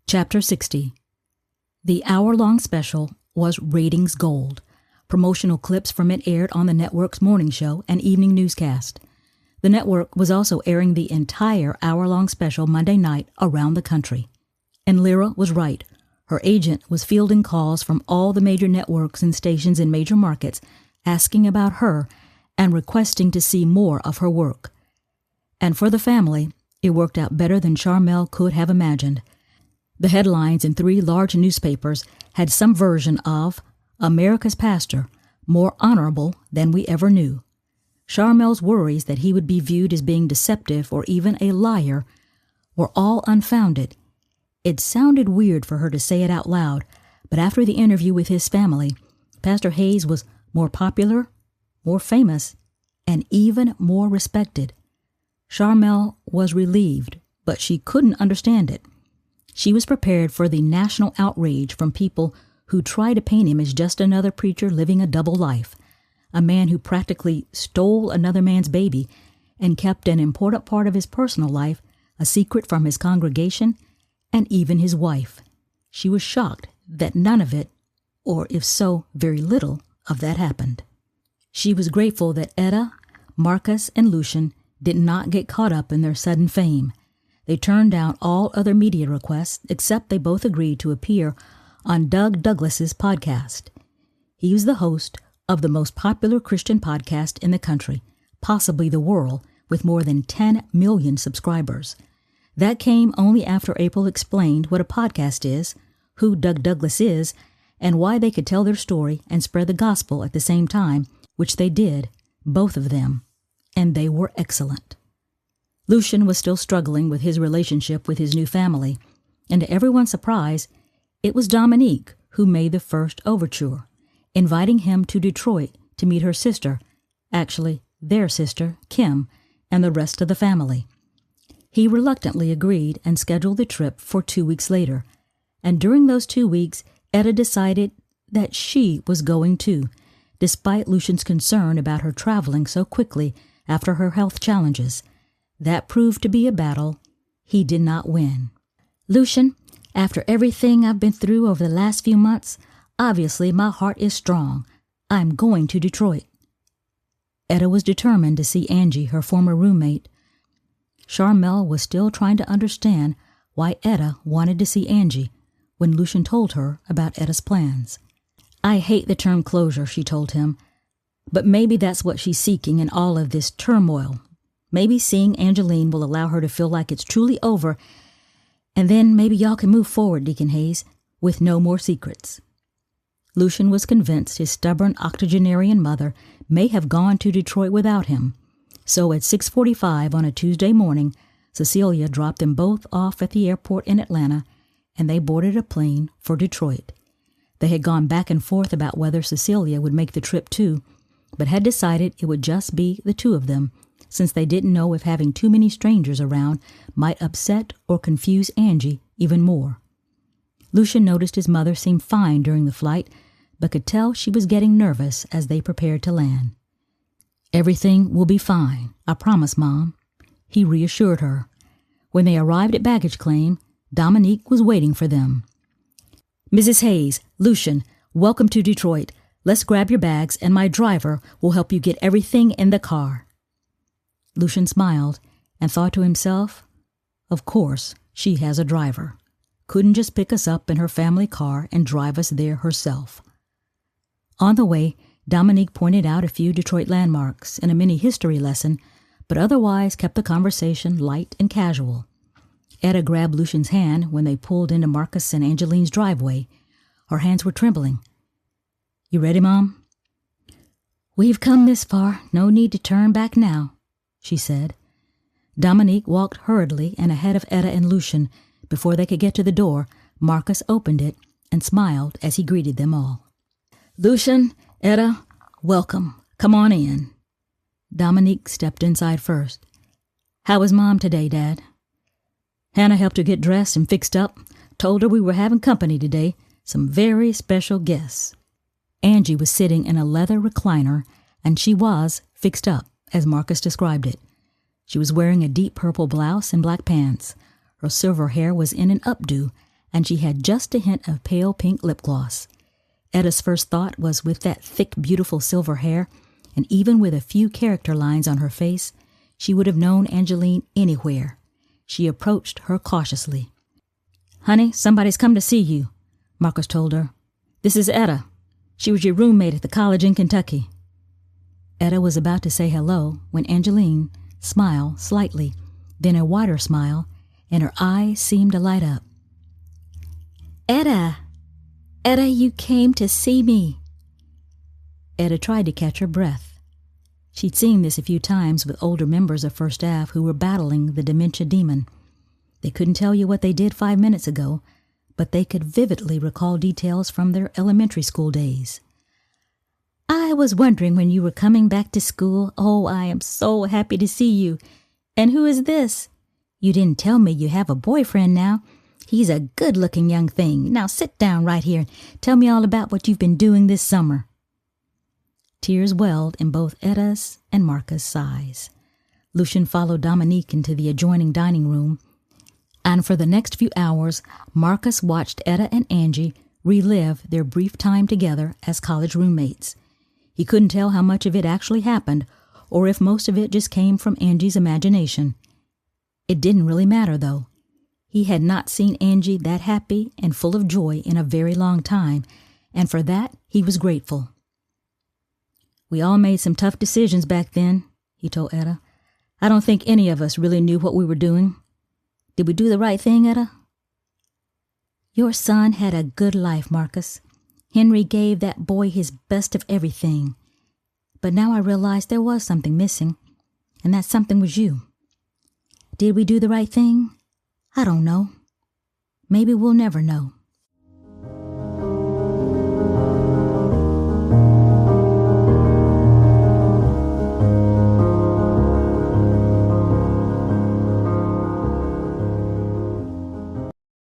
Chapter 60. The hour-long special was ratings gold. Promotional clips from it aired on the network's morning show and evening newscast. The network was also airing the entire hour-long special Monday night around the country. And Lyra was right. Her agent was fielding calls from all the major networks and stations in major markets asking about her and requesting to see more of her work. And for the family, it worked out better than Sharmelle could have imagined. The headlines in 3 large newspapers had some version of America's Pastor, more honorable than we ever knew. Sharmelle's worries that he would be viewed as being deceptive or even a liar were all unfounded. It sounded weird for her to say it out loud, but after the interview with his family, Pastor Hayes was more popular, more famous, and even more respected. Sharmelle was relieved, but she couldn't understand it. She was prepared for the national outrage from people who try to paint him as just another preacher living a double life, a man who practically stole another man's baby and kept an important part of his personal life a secret from his congregation and even his wife. She was shocked that none of it, or if so, very little of that happened. She was grateful that Etta, Marcus, and Lucian did not get caught up in their sudden fame. They turned down all other media requests except they both agreed to appear on Doug Douglas's podcast. He was the host of the most popular Christian podcast in the country, possibly the world, with more than 10 million subscribers. That came only after April explained what a podcast is, who Doug Douglas is, and why they could tell their story and spread the gospel at the same time, which they did, both of them, and they were excellent. Lucian was still struggling with his relationship with his new family, and to everyone's surprise, it was Dominique who made the first overture, inviting him to Detroit to meet her sister, actually their sister, Kim, and the rest of the family. He reluctantly agreed and scheduled the trip for 2 weeks later, and during those 2 weeks, Etta decided that she was going too, despite Lucian's concern about her traveling so quickly after her health challenges. That proved to be a battle he did not win. Lucian, after everything I've been through over the last few months, obviously my heart is strong. I'm going to Detroit. Etta was determined to see Angie, her former roommate. Sharmelle was still trying to understand why Etta wanted to see Angie when Lucian told her about Etta's plans. I hate the term closure, she told him, but maybe that's what she's seeking in all of this turmoil. Maybe seeing Angeline will allow her to feel like it's truly over, and then maybe y'all can move forward, Deacon Hayes, with no more secrets. Lucian was convinced his stubborn octogenarian mother may have gone to Detroit without him, so at 6:45 on a Tuesday morning, Cecilia dropped them both off at the airport in Atlanta, and they boarded a plane for Detroit. They had gone back and forth about whether Cecilia would make the trip too, but had decided it would just be the two of them, since they didn't know if having too many strangers around might upset or confuse Angie even more. Lucian noticed his mother seemed fine during the flight, but could tell she was getting nervous as they prepared to land. Everything will be fine, I promise, Mom, he reassured her. When they arrived at baggage claim, Dominique was waiting for them. Mrs. Hayes, Lucian, welcome to Detroit. Let's grab your bags and my driver will help you get everything in the car. Lucian smiled and thought to himself, of course, she has a driver. Couldn't just pick us up in her family car and drive us there herself. On the way, Dominique pointed out a few Detroit landmarks and a mini history lesson, but otherwise kept the conversation light and casual. Etta grabbed Lucian's hand when they pulled into Marcus and Angeline's driveway. Her hands were trembling. You ready, Mom? We've come this far. No need to turn back now, she said. Dominique walked hurriedly and ahead of Etta and Lucian. Before they could get to the door, Marcus opened it and smiled as he greeted them all. Lucian, Etta, welcome. Come on in. Dominique stepped inside first. How is Mom today, Dad? Hannah helped her get dressed and fixed up, told her we were having company today, some very special guests. Angie was sitting in a leather recliner, and she was fixed up, as Marcus described it. She was wearing a deep purple blouse and black pants. Her silver hair was in an updo, and she had just a hint of pale pink lip gloss. Etta's first thought was with that thick, beautiful silver hair, and even with a few character lines on her face, she would have known Angeline anywhere. She approached her cautiously. "Honey, somebody's come to see you," Marcus told her. "This is Etta. She was your roommate at the college in Kentucky." Etta was about to say hello when Angeline smiled slightly, then a wider smile, and her eyes seemed to light up. "Etta! Etta, you came to see me." Etta tried to catch her breath. She'd seen this a few times with older members of First Ave who were battling the dementia demon. They couldn't tell you what they did 5 minutes ago, but they could vividly recall details from their elementary school days. "I was wondering when you were coming back to school. Oh, I am so happy to see you. And who is this? You didn't tell me you have a boyfriend now. He's a good-looking young thing. Now sit down right here and tell me all about what you've been doing this summer." Tears welled in both Etta's and Marcus' eyes. Lucien followed Dominique into the adjoining dining room, and for the next few hours, Marcus watched Etta and Angie relive their brief time together as college roommates. He couldn't tell how much of it actually happened, or if most of it just came from Angie's imagination. It didn't really matter, though. He had not seen Angie that happy and full of joy in a very long time, and for that he was grateful. "We all made some tough decisions back then," he told Etta. "I don't think any of us really knew what we were doing. Did we do the right thing, Etta?" "Your son had a good life, Marcus. Henry gave that boy his best of everything. But now I realize there was something missing, and that something was you. Did we do the right thing? I don't know. Maybe we'll never know."